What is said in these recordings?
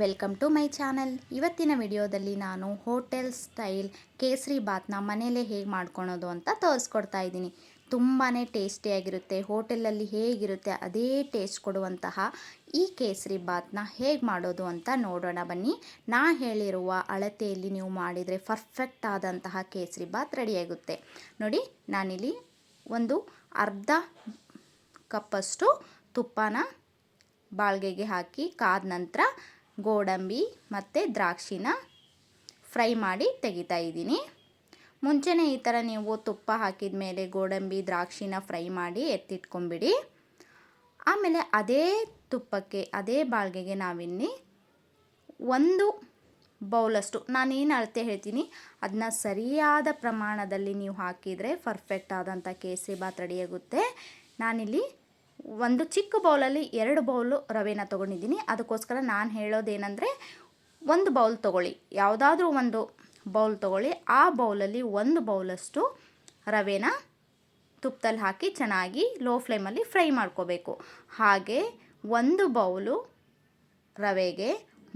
Welcome to my channel. ಇವತ್ತಿನ ವಿಡಿಯೋದಲ್ಲಿ ನಾನು ಹೋಟೆಲ್ ಸ್ಟೈಲ್ ಕೇಸರಿ ಬಾತ್ನ ಮನೆಯಲ್ಲೇ ಹೇಗೆ ಮಾಡ್ಕೊಳೋದು ಅಂತ ತೋರಿಸ್ಕೊಡ್ತಾ ಇದ್ದೀನಿ. ತುಂಬಾ ಟೇಸ್ಟಿಯಾಗಿರುತ್ತೆ. ಹೋಟೆಲಲ್ಲಿ ಹೇಗಿರುತ್ತೆ ಅದೇ ಟೇಸ್ಟ್ ಕೊಡುವಂತಹ ಈ ಕೇಸರಿ ಬಾತ್ನ ಹೇಗೆ ಮಾಡೋದು ಅಂತ ನೋಡೋಣ ಬನ್ನಿ. ನಾ ಹೇಳಿರುವ ಅಳತೆಯಲ್ಲಿ ನೀವು ಮಾಡಿದರೆ ಪರ್ಫೆಕ್ಟ್ ಆದಂತಹ ಕೇಸರಿ ಬಾತ್ ರೆಡಿಯಾಗುತ್ತೆ. ನೋಡಿ, ನಾನಿಲ್ಲಿ ಒಂದು ಅರ್ಧ ಕಪ್ಪಷ್ಟು ತುಪ್ಪನ ಬಾಳ್ಗೆಗೆ ಹಾಕಿ ಕಾದ ನಂತರ ಗೋಡಂಬಿ ಮತ್ತು ದ್ರಾಕ್ಷಿನ ಫ್ರೈ ಮಾಡಿ ತೆಗಿತಾ ಇದ್ದೀನಿ. ಮುಂಚೆನೇ ಈ ಥರ ನೀವು ತುಪ್ಪ ಹಾಕಿದ ಮೇಲೆ ಗೋಡಂಬಿ ದ್ರಾಕ್ಷಿನ ಫ್ರೈ ಮಾಡಿ ಎತ್ತಿಟ್ಕೊಂಬಿಡಿ. ಆಮೇಲೆ ಅದೇ ತುಪ್ಪಕ್ಕೆ ಅದೇ ಬಾಳ್ಗೆಗೆ ನಾವಿಲ್ಲಿ ಒಂದು ಬೌಲಷ್ಟು ನಾನೇನು ಅಳತೆ ಹೇಳ್ತೀನಿ ಅದನ್ನ ಸರಿಯಾದ ಪ್ರಮಾಣದಲ್ಲಿ ನೀವು ಹಾಕಿದರೆ ಪರ್ಫೆಕ್ಟ್ ಆದಂಥ ಕೇಸರಿ ಬಾತ್ ರೆಡಿಯಾಗುತ್ತೆ. ನಾನಿಲ್ಲಿ ಒಂದು ಚಿಕ್ಕ ಬೌಲಲ್ಲಿ 2 ಬೌಲು ರವೆನ ತೊಗೊಂಡಿದ್ದೀನಿ. ಅದಕ್ಕೋಸ್ಕರ ನಾನು ಹೇಳೋದೇನೆಂದರೆ ಒಂದು ಬೌಲ್ ತೊಗೊಳ್ಳಿ, ಯಾವುದಾದ್ರೂ ಒಂದು ಬೌಲ್ ತೊಗೊಳ್ಳಿ. ಆ ಬೌಲಲ್ಲಿ 1 ಬೌಲಷ್ಟು ರವೆನ ತುಪ್ಪದಲ್ಲಿ ಹಾಕಿ ಚೆನ್ನಾಗಿ ಲೋ ಫ್ಲೇಮಲ್ಲಿ ಫ್ರೈ ಮಾಡ್ಕೋಬೇಕು. ಹಾಗೆ 1 ಬೌಲು ರವೆಗೆ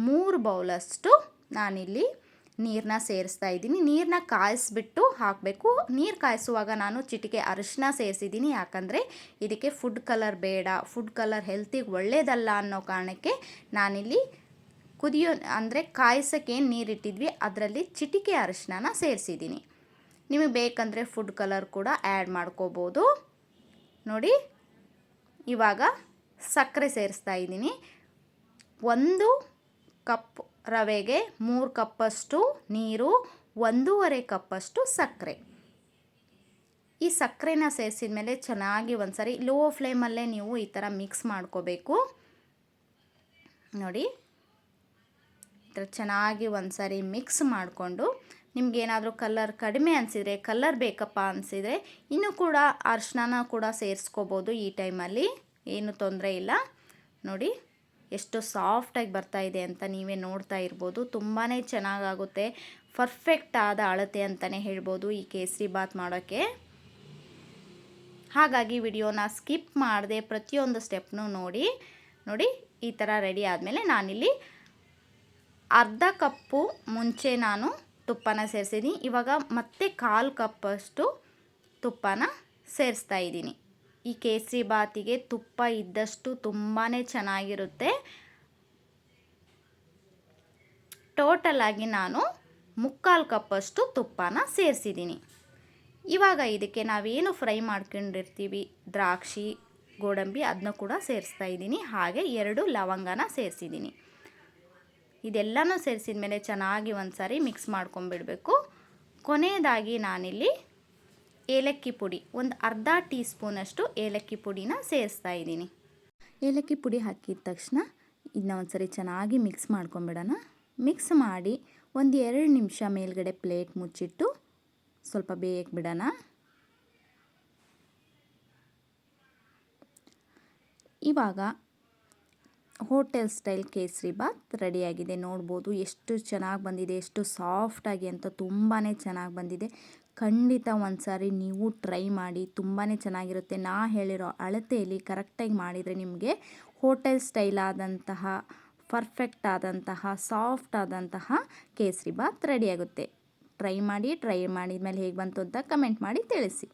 3 ಬೌಲಷ್ಟು ನಾನಿಲ್ಲಿ ನೀರನ್ನ ಸೇರಿಸ್ತಾ ಇದ್ದೀನಿ. ನೀರನ್ನ ಕಾಯಿಸ್ಬಿಟ್ಟು ಹಾಕಬೇಕು. ನೀರು ಕಾಯಿಸುವಾಗ ನಾನು ಚಿಟಿಕೆ ಅರಿಶಿನ ಸೇರಿಸಿದ್ದೀನಿ. ಯಾಕಂದರೆ ಇದಕ್ಕೆ ಫುಡ್ ಕಲರ್ ಬೇಡ, ಫುಡ್ ಕಲರ್ ಹೆಲ್ತಿಗೆ ಒಳ್ಳೆಯದಲ್ಲ ಅನ್ನೋ ಕಾರಣಕ್ಕೆ ನಾನಿಲ್ಲಿ ಅಂದರೆ ಕಾಯಿಸೋಕ್ಕೆ ಏನು ನೀರಿಟ್ಟಿದ್ವಿ ಅದರಲ್ಲಿ ಚಿಟಿಕೆ ಅರಿಶಿನ ಸೇರಿಸಿದ್ದೀನಿ. ನಿಮಗೆ ಬೇಕಂದರೆ ಫುಡ್ ಕಲರ್ ಕೂಡ ಆ್ಯಡ್ ಮಾಡ್ಕೋಬೋದು. ನೋಡಿ, ಇವಾಗ ಸಕ್ಕರೆ ಸೇರಿಸ್ತಾ ಇದ್ದೀನಿ. 1 ಕಪ್ ರವೆಗೆ 3 ಕಪ್ಪಷ್ಟು ನೀರು, 1.5 ಕಪ್ಪಷ್ಟು ಸಕ್ಕರೆ. ಈ ಸಕ್ಕರೆನ ಸೇರಿಸಿದ ಮೇಲೆ ಚೆನ್ನಾಗಿ ಒಂದ್ಸರಿ ಲೋ ಫ್ಲೇಮಲ್ಲೇ ನೀವು ಈ ಥರ ಮಿಕ್ಸ್ ಮಾಡ್ಕೋಬೇಕು. ನೋಡಿ, ಈ ಥರ ಚೆನ್ನಾಗಿ ಒಂದ್ಸರಿ ಮಿಕ್ಸ್ ಮಾಡಿಕೊಂಡು ನಿಮಗೇನಾದರೂ ಕಲರ್ ಕಡಿಮೆ ಅನಿಸಿದರೆ, ಕಲರ್ ಬೇಕಪ್ಪ ಅನಿಸಿದರೆ ಇನ್ನೂ ಕೂಡ ಅರಿಶಿನ ಕೂಡ ಸೇರಿಸ್ಕೋಬೋದು. ಈ ಟೈಮಲ್ಲಿ ಏನು ತೊಂದರೆ ಇಲ್ಲ. ನೋಡಿ ಎಷ್ಟು ಸಾಫ್ಟಾಗಿ ಬರ್ತಾ ಇದೆ ಅಂತ ನೀವೇ ನೋಡ್ತಾ ಇರ್ಬೋದು. ತುಂಬಾ ಚೆನ್ನಾಗಾಗುತ್ತೆ. ಪರ್ಫೆಕ್ಟ್ ಆದ ಅಳತೆ ಅಂತಲೇ ಹೇಳ್ಬೋದು ಈ ಕೇಸರಿ ಬಾತ್ ಮಾಡೋಕ್ಕೆ. ಹಾಗಾಗಿ ವಿಡಿಯೋನ ಸ್ಕಿಪ್ ಮಾಡದೆ ಪ್ರತಿಯೊಂದು ಸ್ಟೆಪ್ನೂ ನೋಡಿ ಈ ಥರ ರೆಡಿ ಆದಮೇಲೆ ನಾನಿಲ್ಲಿ ಅರ್ಧ ಕಪ್ಪು ಮುಂಚೆ ನಾನು ತುಪ್ಪನ ಸೇರಿಸಿದ್ದೀನಿ. ಇವಾಗ ಮತ್ತೆ 1/4 ಕಪ್ಪಷ್ಟು ತುಪ್ಪನ ಸೇರಿಸ್ತಾ ಇದ್ದೀನಿ. ಈ ಕೇಸರಿ ಬಾತಿಗೆ ತುಪ್ಪ ಇದ್ದಷ್ಟು ತುಂಬಾ ಚೆನ್ನಾಗಿರುತ್ತೆ. ಟೋಟಲಾಗಿ ನಾನು 3/4 ಕಪ್ಪಷ್ಟು ತುಪ್ಪನ ಸೇರಿಸಿದ್ದೀನಿ. ಇವಾಗ ಇದಕ್ಕೆ ನಾವೇನು ಫ್ರೈ ಮಾಡ್ಕೊಂಡಿರ್ತೀವಿ ದ್ರಾಕ್ಷಿ ಗೋಡಂಬಿ ಅದನ್ನ ಕೂಡ ಸೇರಿಸ್ತಾ ಇದ್ದೀನಿ. ಹಾಗೆ 2 ಲವಂಗನ ಸೇರಿಸಿದ್ದೀನಿ. ಇದೆಲ್ಲನೂ ಸೇರಿಸಿದ ಮೇಲೆ ಚೆನ್ನಾಗಿ ಒಂದು ಸಾರಿ ಮಿಕ್ಸ್ ಮಾಡ್ಕೊಂಬಿಡಬೇಕು. ಕೊನೆಯದಾಗಿ ನಾನಿಲ್ಲಿ ಏಲಕ್ಕಿ ಪುಡಿ ಒಂದು ಅರ್ಧ ಟೀ ಸ್ಪೂನಷ್ಟು ಏಲಕ್ಕಿ ಪುಡಿನ ಸೇರಿಸ್ತಾ ಇದ್ದೀನಿ. ಏಲಕ್ಕಿ ಪುಡಿ ಹಾಕಿದ ತಕ್ಷಣ ಇದನ್ನ ಒಂದು ಸರಿ ಚೆನ್ನಾಗಿ ಮಿಕ್ಸ್ ಮಾಡ್ಕೊಂಬಿಡೋಣ. ಮಿಕ್ಸ್ ಮಾಡಿ 1-2 ನಿಮಿಷ ಮೇಲ್ಗಡೆ ಪ್ಲೇಟ್ ಮುಚ್ಚಿಟ್ಟು ಸ್ವಲ್ಪ ಬೇಯಕ್ಕೆ ಬಿಡೋಣ. ಇವಾಗ ಹೋಟೆಲ್ ಸ್ಟೈಲ್ ಕೇಸರಿ ಬಾತ್ ರೆಡಿಯಾಗಿದೆ. ನೋಡ್ಬೋದು ಎಷ್ಟು ಚೆನ್ನಾಗಿ ಬಂದಿದೆ, ಎಷ್ಟು ಸಾಫ್ಟಾಗಿ ಅಂತ ತುಂಬಾ ಚೆನ್ನಾಗಿ ಬಂದಿದೆ. ಖಂಡಿತ ಒಂದು ಸಾರಿ ನೀವು ಟ್ರೈ ಮಾಡಿ, ತುಂಬಾ ಚೆನ್ನಾಗಿರುತ್ತೆ. ನಾ ಹೇಳಿರೋ ಅಳತೆಯಲ್ಲಿ ಕರೆಕ್ಟಾಗಿ ಮಾಡಿದರೆ ನಿಮಗೆ ಹೋಟೆಲ್ ಸ್ಟೈಲ್ ಆದಂತಹ ಪರ್ಫೆಕ್ಟ್ ಆದಂತಹ ಸಾಫ್ಟ್ ಆದಂತಹ ಕೇಸರಿ ಬಾತ್ ರೆಡಿಯಾಗುತ್ತೆ. ಟ್ರೈ ಮಾಡಿದ ಮೇಲೆ ಹೇಗೆ ಬಂತು ಅಂತ ಕಮೆಂಟ್ ಮಾಡಿ ತಿಳಿಸಿ.